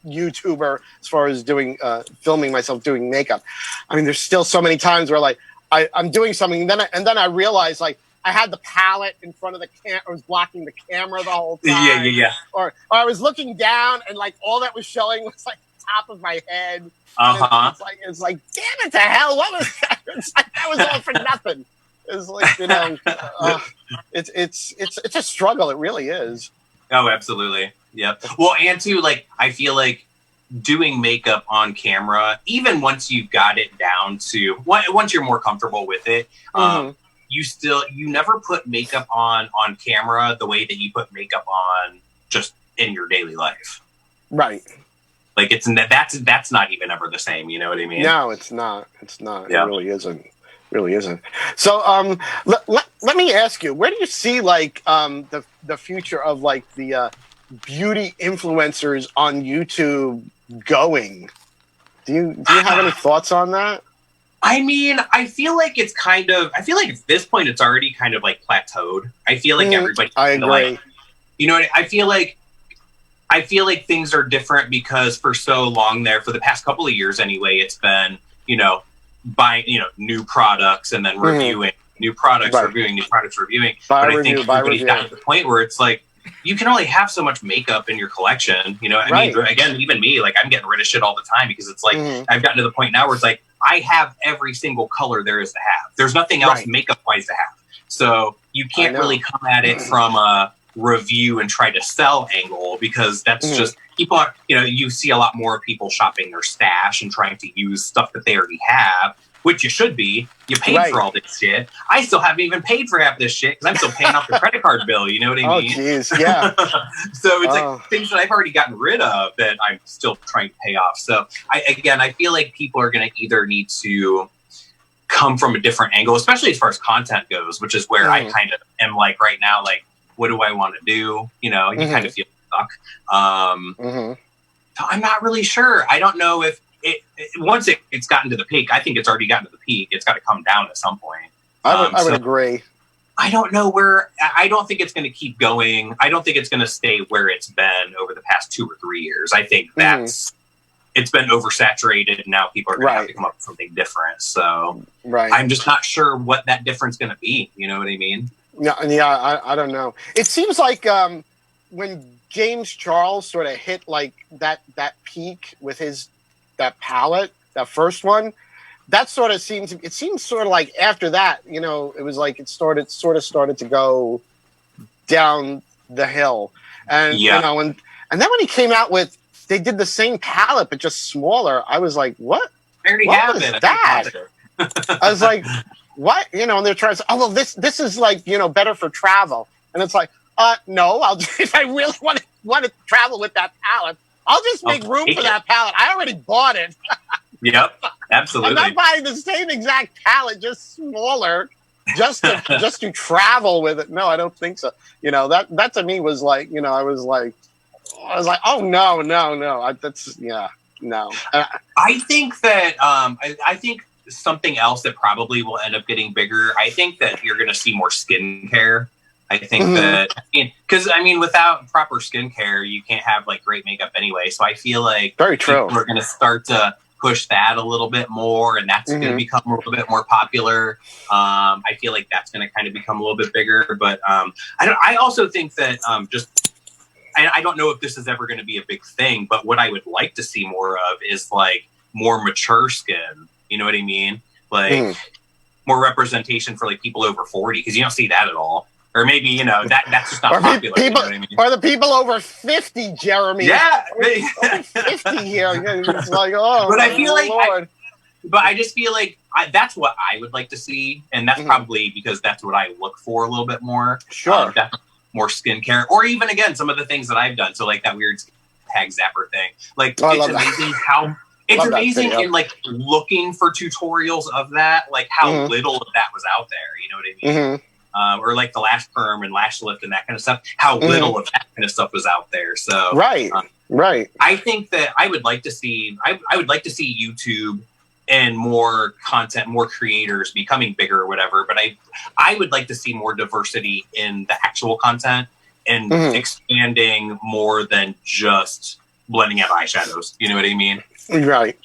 YouTuber as far as doing, filming myself doing makeup, I mean, there's still so many times where like I'm doing something and then I realize like I had the palette in front of the camera, I was blocking the camera the whole time. Yeah. Or I was looking down and like all that was showing was like the top of my head. It's like, damn it to hell, what was that? It's like, that was all for nothing. It's like, it's a struggle. It really is. Oh, absolutely. Yep. Well, and too, like, I feel like doing makeup on camera, even once you've got it down to, once you're more comfortable with it, you never put makeup on camera the way that you put makeup on just in your daily life. Right. Like that's not even ever the same. You know what I mean? No, it's not. It's not. Yeah. It really isn't. Really isn't. So, let me ask you, where do you see like the future of like the beauty influencers on YouTube going? Do you have any thoughts on that? I mean, I feel like at this point it's already kind of like plateaued. I feel like everybody. I agree. Like, I feel like things are different because for so long there, for the past couple of years anyway, it's been, buying, new products and then reviewing new products, reviewing new products, reviewing. But I think everybody's gotten to the point where it's like, you can only have so much makeup in your collection. I mean, again, even me, like I'm getting rid of shit all the time because it's like, I've gotten to the point now where it's like, I have every single color there is to have. There's nothing else makeup wise to have. So you can't really come at it from a review and try to sell angle because that's just people are, you see a lot more people shopping their stash and trying to use stuff that they already have, which you should be. You paid for all this shit. I still haven't even paid for half this shit because I'm still paying off the credit card bill. You know what I mean? Oh, jeez, yeah. So it's like things that I've already gotten rid of that I'm still trying to pay off. So I feel like people are going to either need to come from a different angle, especially as far as content goes, which is where I kind of am like right now, like, what do I want to do? You kind of feel stuck. So I'm not really sure. I don't know if once it's gotten to the peak, I think it's already gotten to the peak. It's got to come down at some point. I would agree. I don't know I don't think it's going to keep going. I don't think it's going to stay where it's been over the past 2 or 3 years. I think it's been oversaturated and now people are going to have to come up with something different. So I'm just not sure what that difference is going to be. You know what I mean? Yeah, I don't know. It seems like when James Charles sort of hit like that peak with that palette, that first one, that sort of seems sort of like after that, it was like it sort of started to go down the hill, and and then when he came out with, they did the same palette but just smaller. I was like, what? I already have it. That? I was like, what? You know, and they're trying to say, oh, well, this is like, you know, better for travel. And it's like, no, if I really want to travel with that palette, I'll just make room for that palette. I already bought it. Yep, absolutely. I'm not buying the same exact palette, just smaller, just to travel with it. No, I don't think so. You know, that to me was like, you know, I was like, oh no. No. I think that I think something else that probably will end up getting bigger. I think that you're going to see more skincare. I think that, because I mean, without proper skincare, you can't have like great makeup anyway. So I feel like very true. We're going to start to push that a little bit more, and that's going to become a little bit more popular. I feel like that's going to kind of become a little bit bigger. But I also think that I don't know if this is ever going to be a big thing, but what I would like to see more of is like more mature skin. You know what I mean? Like more representation for like people over 40, because you don't see that at all. Or maybe, you know, that's just not popular. People, you know what I mean? Or the people over 50, Jeremy. Yeah. Over 50 here. It's like, oh, but I feel Lord. But I just feel like that's what I would like to see. And that's probably because that's what I look for a little bit more. Sure. More skincare. Or even, again, some of the things that I've done. So, like that weird tag zapper thing. Like, it's amazing how... It's amazing in, like, looking for tutorials of that, like, how little of that was out there. You know what I mean? Or like the lash perm and lash lift and that kind of stuff, how little of that kind of stuff was out there. So right. I think that I would like to see YouTube and more content, more creators becoming bigger or whatever. But I would like to see more diversity in the actual content and expanding more than just blending out eyeshadows. You know what I mean? Right.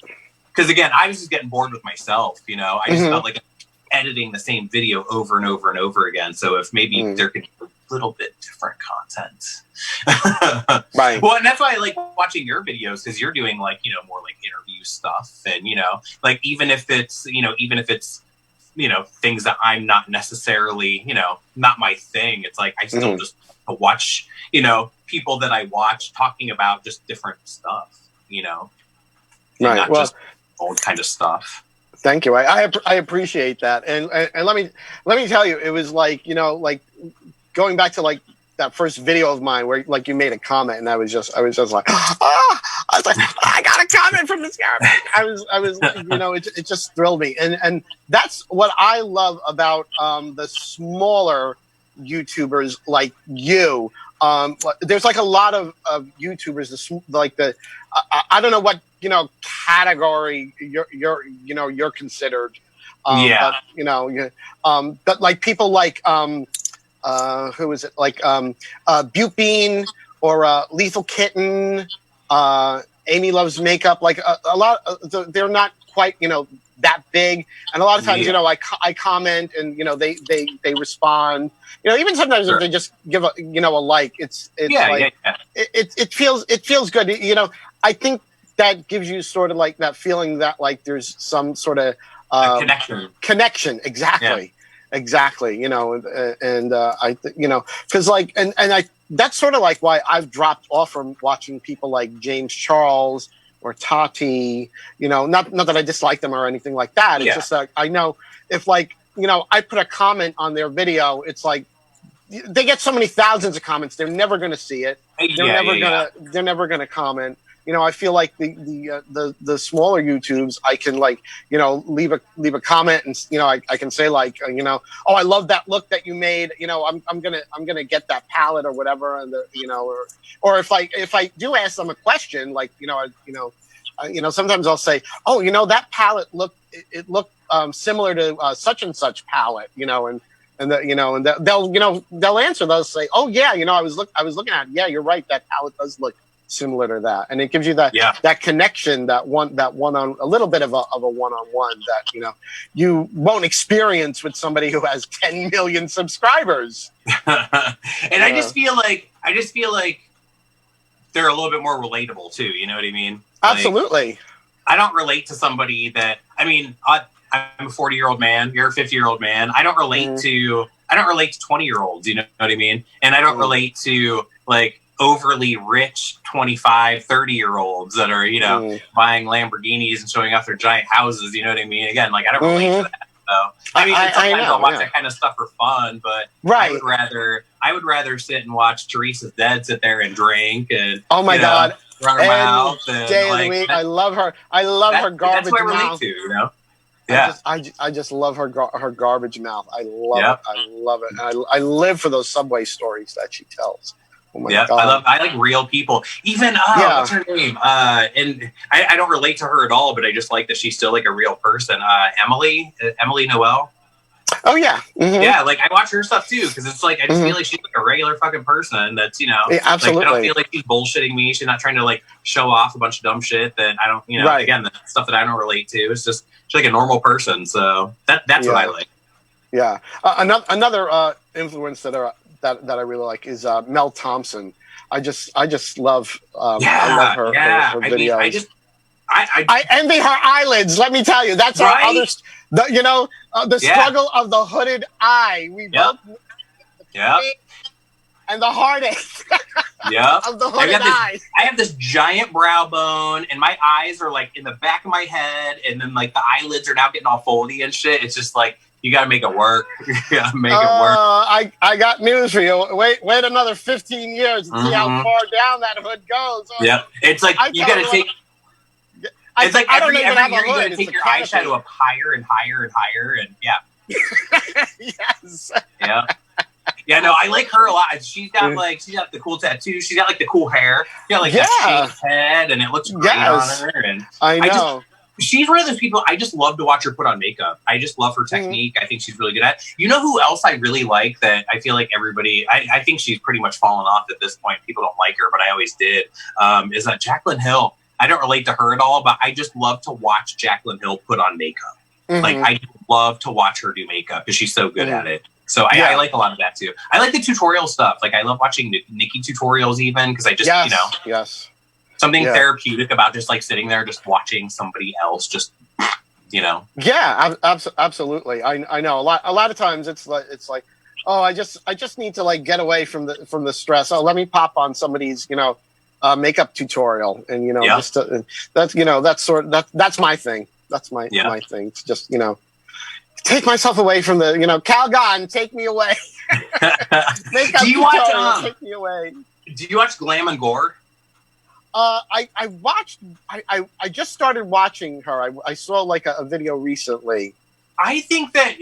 Because again, I was just getting bored with myself. You know, I just felt like editing the same video over and over and over again. So if maybe there could be a little bit different content. Right. Well, and that's why I like watching your videos, because you're doing like, you know, more like interview stuff, and, you know, like even if it's things that I'm not necessarily, you know, not my thing. It's like, I still just watch, you know, people that I watch talking about just different stuff, you know, and not just old kind of stuff. Thank you. I appreciate that. And let me tell you, it was like, you know, like going back to like that first video of mine where like you made a comment, and I was just like, I was like, I got a comment from Mascara. I was like, you know, it just thrilled me. And that's what I love about the smaller YouTubers like you. There's like a lot of YouTubers, I don't know what, you know, category you're considered. Yeah. But, you know, but like people like who is it? Like Butte Bean or Lethal Kitten, Amy Loves Makeup. Like a lot, they're not quite, you know, that big. And a lot of times, you know, I comment, and, you know, they respond. You know, even sometimes if they just give a, you know, a like, it's like it feels good. You know, I think that gives you sort of like that feeling that like there's some sort of connection. Exactly. You know, and you know, because like, and that's sort of like why I've dropped off from watching people like James Charles or Tati. You know, not that I dislike them or anything like that. It's just that I know if, like, you know, I put a comment on their video, it's like they get so many thousands of comments, they're never going to see it. They're never gonna comment. You know, I feel like the smaller YouTubes, I can, like, you know, leave a comment, and, you know, I can say like, you know, oh, I love that look that you made. You know, I'm gonna get that palette or whatever, and you know, or if I do ask them a question, like, you know, sometimes I'll say, oh, you know, that palette looked similar to such and such palette, you know, and they'll answer. They'll say, oh yeah, you know, I was looking at it. Yeah, you're right, that palette does look similar to that, and it gives you that connection, that one on a little bit of a one-on-one that, you know, you won't experience with somebody who has 10 million subscribers. And I just feel like they're a little bit more relatable too. You know what I mean? Absolutely. Like, I don't relate to somebody that, I mean, I'm a 40-year-old man. You're a 50-year-old man. I don't relate to 20-year-olds. You know what I mean? And I don't relate to like overly rich 25, 30-year-olds that are, you know, buying Lamborghinis and showing off their giant houses. You know what I mean? Again, like, I don't relate to that. So I mean, sometimes I'll watch yeah. that kind of stuff for fun, but Right. I would rather sit and watch Teresa's Dead sit there and drink and Oh my God. run her mouth and Day of the week. I love her. I love her garbage that's what I relate mouth. to, you know. Yeah. I just love her garbage mouth. I love it. I love it. I live for those Subway stories that she tells. Oh my God. I like real people. Even what's her name? And I don't relate to her at all, but I just like that she's still like a real person. Emily Noel. Oh yeah. Mm-hmm. Yeah, like I watch her stuff too because it's like I just feel like she's like a regular fucking person that's Yeah, absolutely. Like, I don't feel like she's bullshitting me. She's not trying to like show off a bunch of dumb shit that I don't Right. again the stuff that I don't relate to. It's just she's like a normal person. So that's what I like. Yeah. Another influence that I really like is Mel Thompson. I just love I love her videos. I envy her eyelids. Let me tell you, that's our other. The struggle of the hooded eye. We both. Yeah. And the heartache. Yeah. Of the hooded eye. I have this giant brow bone, and my eyes are like in the back of my head, and then like the eyelids are now getting all foldy and shit. It's just like you gotta make it work. You gotta make it work. I got news for you. Wait another 15 years and see how far down that hood goes. Yeah. It's like you gotta take. It's like every year you gotta take your eyeshadow up higher and higher and higher, and Yes. Yeah. Yeah, no, I like her a lot. She's got the cool tattoos. She's got like the cool hair. She got like that shaved head, and it looks great on her. And I know. She's one of those people. I just love to watch her put on makeup. I just love her technique. I think she's really good at it. You know who else I really like that I feel like everybody, I think she's pretty much fallen off at this point. People don't like her, but I always did, is Jaclyn Hill. I don't relate to her at all, but I just love to watch Jaclyn Hill put on makeup. Like, I love to watch her do makeup because she's so good at it. So I like a lot of that too. I like the tutorial stuff. Like, I love watching Nikki tutorials even because I just, something therapeutic about just like sitting there, just watching somebody else just, Yeah, absolutely. I know a lot of times it's like, oh, I just need to like get away from the stress. Oh, let me pop on somebody's, makeup tutorial, and that's my thing. That's my thing. It's just take myself away from the Calgon, take me away. Makeup tutorial, take me away. Do you watch Glam and Gore? I just started watching her. I saw like a video recently. I think that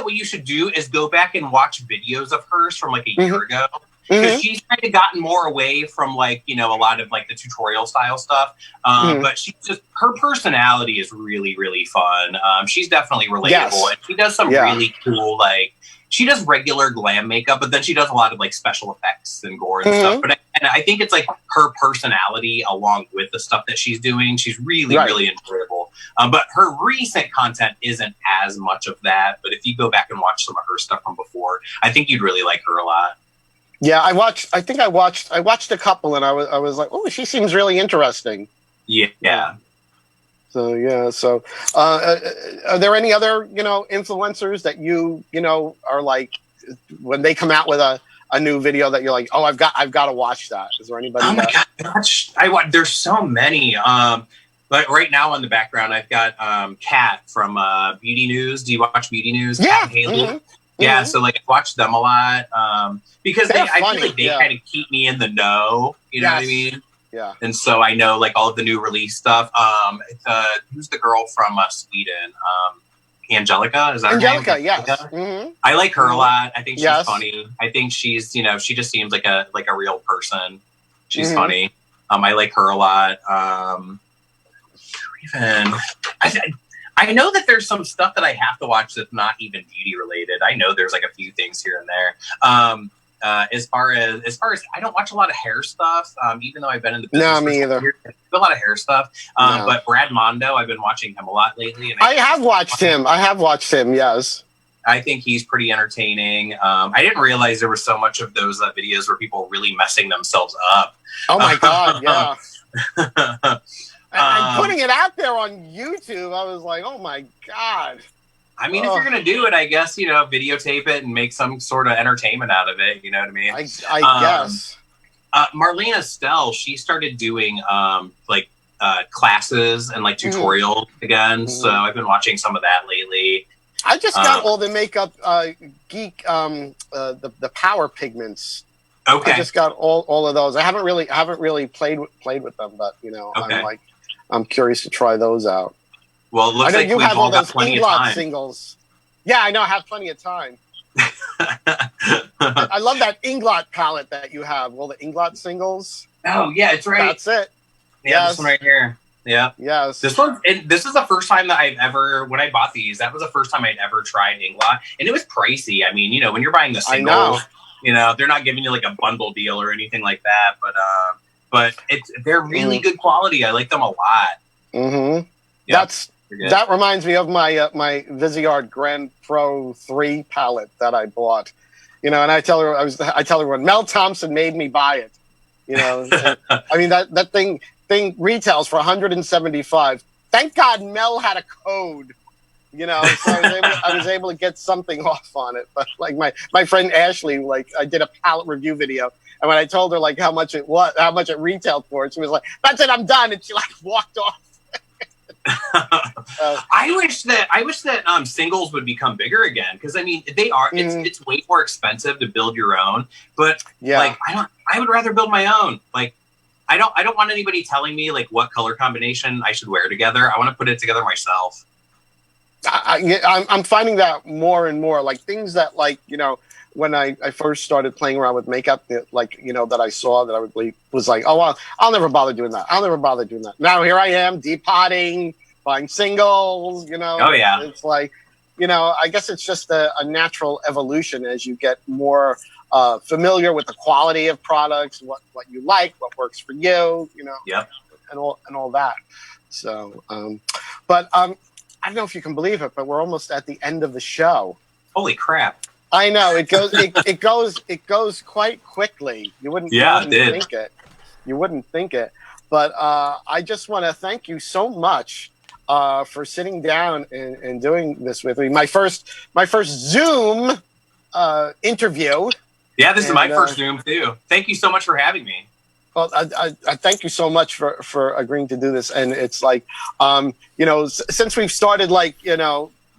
what you should do is go back and watch videos of hers from like a year ago. Because she's kind of gotten more away from like, a lot of like the tutorial style stuff. But her personality is really, really fun. She's definitely relatable. And she does some really cool, like, she does regular glam makeup, but then she does a lot of like special effects and gore and stuff. But I think it's like her personality along with the stuff that she's doing. She's really, really enjoyable. But her recent content isn't as much of that. But if you go back and watch some of her stuff from before, I think you'd really like her a lot. Yeah, I watched a couple, and I was like, oh, she seems really interesting. Yeah. So are there any other influencers that you are like when they come out with a new video that you're like, oh, I've got to watch that? Is there anybody? Oh my god, there's so many. But right now on the background, I've got Kat from Beauty News. Do you watch Beauty News? Yeah. Kat and Haley? Yeah, so like I watch them a lot because I feel like they kind of keep me in the know. You know what I mean? Yeah. And so I know like all of the new release stuff. Who's the girl from Sweden? Angelica, is that Angelica? Her name? Yes. I like her a lot. I think she's funny. I think she's she just seems like a real person. She's funny. I like her a lot. I know that there's some stuff that I have to watch that's not even beauty related. I know there's like a few things here and there. As far as I don't watch a lot of hair stuff, even though I've been in the business. No, me either. A lot of hair stuff. But Brad Mondo, I've been watching him a lot lately. And I have watched him. Yes. I think he's pretty entertaining. I didn't realize there was so much of those videos where people really messing themselves up. Oh my God. Yeah. And putting it out there on YouTube, I was like, oh my God. I mean, if you're going to do it, I guess, videotape it and make some sort of entertainment out of it. You know what I mean? I guess. Marlene Estelle, she started doing classes and like tutorials again. So I've been watching some of that lately. I just got all the makeup geek the power pigments. Okay. I just got all of those. I haven't really played with them, but Okay. I'm curious to try those out. Well, it looks I know like you we've have all all got those plenty of Inglot time. singles. Yeah, I know. I have plenty of time. I love that Inglot palette that you have. All the Inglot singles. Oh yeah, it's right. That's it. Yeah, this one right here. Yeah. Yes. This one, and this is the first time that I've ever, when I bought these, that was the first time I'd ever tried Inglot, and it was pricey. I mean, when you're buying the singles, they're not giving you like a bundle deal or anything like that, but they're really good quality. I like them a lot. Mm-hmm. Yeah, that reminds me of my my Viseart Grand Pro 3 palette that I bought. And I tell everyone, Mel Thompson made me buy it. I mean that thing retails for $175. Thank God Mel had a code. So I was able to get something off on it. But like my friend Ashley, like I did a palette review video, and when I told her like how much it retailed for, she was like, "That's it, I'm done," and she like walked off. I wish that singles would become bigger again, because I mean they are. It's way more expensive to build your own, but like I would rather build my own. Like I don't want anybody telling me like what color combination I should wear together. I want to put it together myself. I'm finding that more and more, like things that like when I first started playing around with makeup, that I saw that I was like, oh well, I'll never bother doing that. Now here I am depotting, buying singles. Oh yeah, it's like I guess it's just a natural evolution as you get more familiar with the quality of products, what you like, what works for you, Yep. and all that. So, but I don't know if you can believe it, but we're almost at the end of the show. Holy crap! I know it goes quite quickly. You wouldn't think it. You wouldn't think it. But I just want to thank you so much for sitting down and doing this with me. My first Zoom interview. Yeah, this is my first Zoom too. Thank you so much for having me. Well, I thank you so much for agreeing to do this. And it's like, since we've started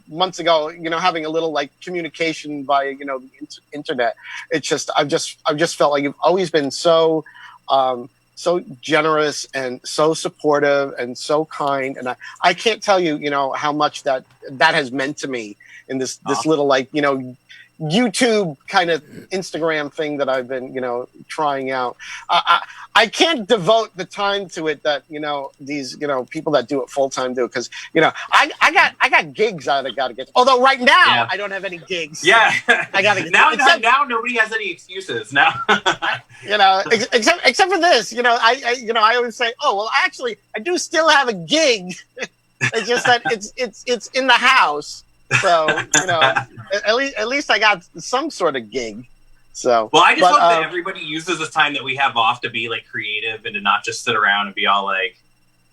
months ago, having a little like communication via, the internet, it's just, I've just felt like you've always been so generous and so supportive and so kind. And I can't tell you, how much that has meant to me in this little YouTube kind of Instagram thing that I've been, trying out. I can't devote the time to it that, these, people that do it full time do. Cause, I got gigs I got to get. Although right now I don't have any gigs. Yeah. I got to now nobody has any excuses now. Except for this, I always say, oh, well, actually I do still have a gig. It's just that it's in the house. So, at least I got some sort of gig. So, well, I just hope that everybody uses this time that we have off to be like creative and to not just sit around and be all like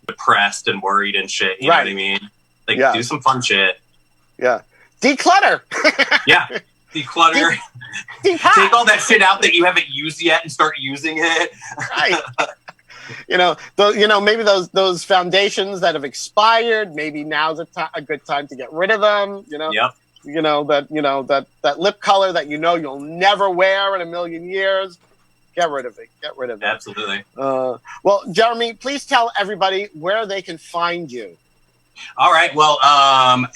depressed and worried and shit. You know what I mean? Like do some fun shit. Yeah. Declutter. Yeah. Declutter. Take all that shit out that you haven't used yet and start using it. Right. Maybe those foundations that have expired, maybe now's a good time to get rid of them. Yep. That lip color that you'll never wear in a million years. Get rid of it. Absolutely. Well, Jeremy, please tell everybody where they can find you. All right. Well,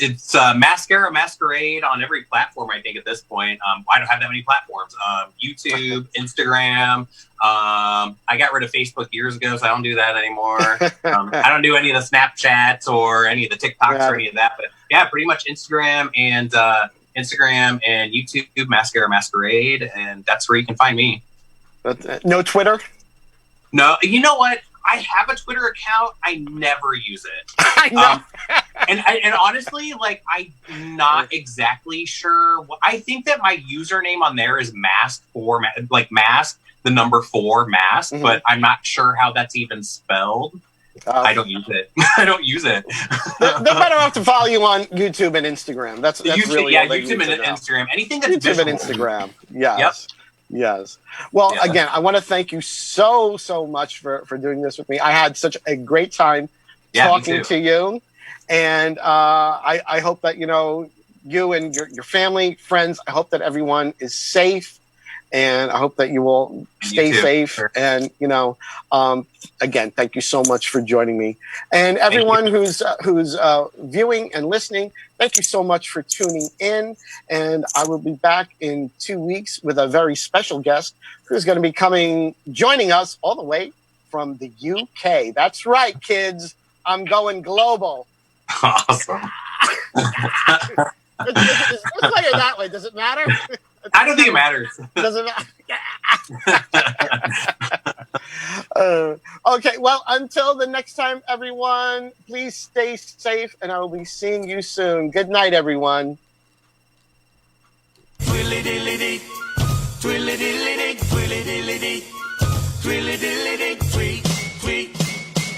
it's Mascara, Masquerade on every platform, I think, at this point. I don't have that many platforms. YouTube, Instagram. I got rid of Facebook years ago, so I don't do that anymore. I don't do any of the Snapchats or any of the TikToks or any of that. But yeah, pretty much Instagram and YouTube, Mascara, Masquerade. And that's where you can find me. No Twitter? No. You know what? I have a Twitter account. I never use it. I know. And honestly, like, I'm not exactly sure. I think that my username on there is mask, the number 4 mask, but I'm not sure how that's even spelled. I don't use it. They're better off to follow you on YouTube and Instagram. That's YouTube, really YouTube and Instagram. Anything that's YouTube visual. and Instagram. Yes. Yep. Yes. Well, again, I want to thank you so much for doing this with me. I had such a great time talking to you, and I hope that you and your family, friends. I hope that everyone is safe, and I hope that you will stay safe. Sure. And again, thank you so much for joining me. And everyone who's viewing and listening, thank you so much for tuning in. And I will be back in 2 weeks with a very special guest who's going to be joining us all the way from the UK. That's right, kids. I'm going global. Awesome. Let's play it that way. Does it matter? I don't think it matters. Does it matter? Okay, well, until the next time, everyone, please stay safe, and I will be seeing you soon. Good night, everyone. Twilly-dilly-dee, twilly-dilly-dee, twilly-dilly-dee, twilly-dilly-dee, tweet, tweet,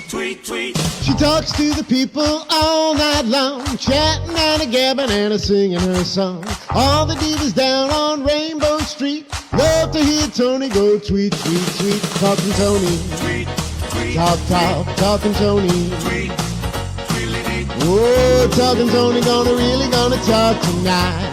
tweet, tweet. She talks to the people all night long, chatting and a-gabbing and a-singing her song. All the divas down on Rainbow Street love to hear Toni go tweet, tweet, tweet. Talking Toni, Tweet, tweet, talk, talking Toni. tweet, twilly-dee. Oh, talking Toni, gonna talk tonight.